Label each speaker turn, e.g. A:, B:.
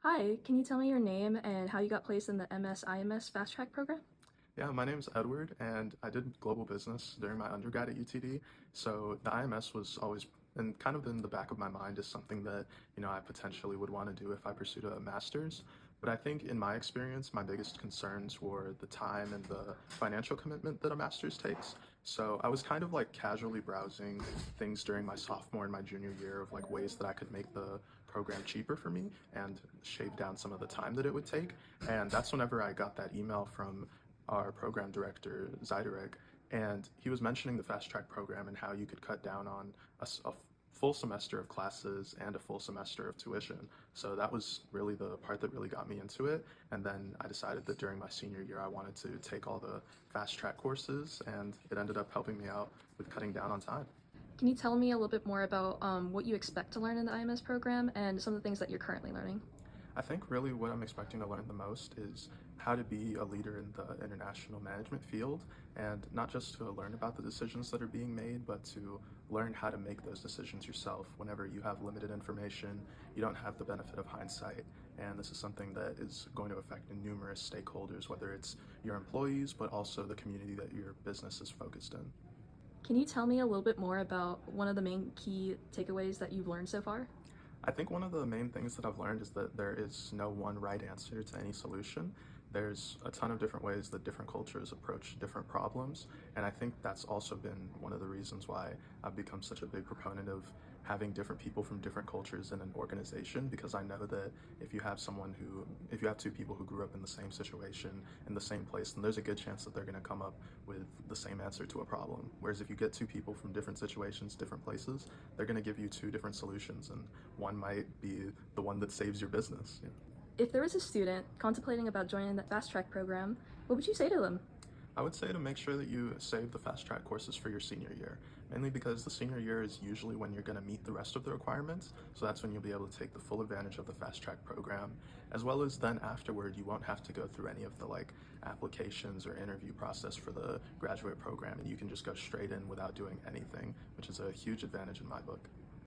A: Hi, can you tell me your name and how you got placed in the MS IMS Fast Track program?
B: Yeah, my name's Edward, and I did global business during my undergrad at UTD. So the IMS was always and kind of in the back of my mind as something that I potentially would want to do if I pursued a master's. But I think in my experience, my biggest concerns were the time and the financial commitment that a master's takes. So I was kind of like casually browsing things during my sophomore and my junior year of like ways that I could make the program cheaper for me and shave down some of the time that it would take. And that's whenever I got that email from our program director, Zydereg, and he was mentioning the fast track program and how you could cut down on a full semester of classes and a full semester of tuition. So that was really the part that really got me into it. And then I decided that during my senior year, I wanted to take all the fast track courses, and it ended up helping me out with cutting down on time.
A: Can you tell me a little bit more about what you expect to learn in the IMS program and some of the things that you're currently learning?
B: I think really what I'm expecting to learn the most is how to be a leader in the international management field, and not just to learn about the decisions that are being made, but to learn how to make those decisions yourself whenever you have limited information, you don't have the benefit of hindsight. And this is something that is going to affect numerous stakeholders, whether it's your employees, but also the community that your business is focused in.
A: Can you tell me a little bit more about one of the main key takeaways that you've learned so far?
B: I think one of the main things that I've learned is that there is no one right answer to any solution. There's a ton of different ways that different cultures approach different problems, and I think that's also been one of the reasons why I've become such a big proponent of having different people from different cultures in an organization, because I know that if you have two people who grew up in the same situation, in the same place, then there's a good chance that they're going to come up with the same answer to a problem. Whereas if you get two people from different situations, different places, they're going to give you two different solutions, and one might be the one that saves your business.
A: If there was a student contemplating about joining the Fast Track program, what would you say to them?
B: I would say to make sure that you save the fast track courses for your senior year, mainly because the senior year is usually when you're going to meet the rest of the requirements, so that's when you'll be able to take the full advantage of the fast track program, as well as then afterward you won't have to go through any of the like applications or interview process for the graduate program, and you can just go straight in without doing anything, which is a huge advantage in my book.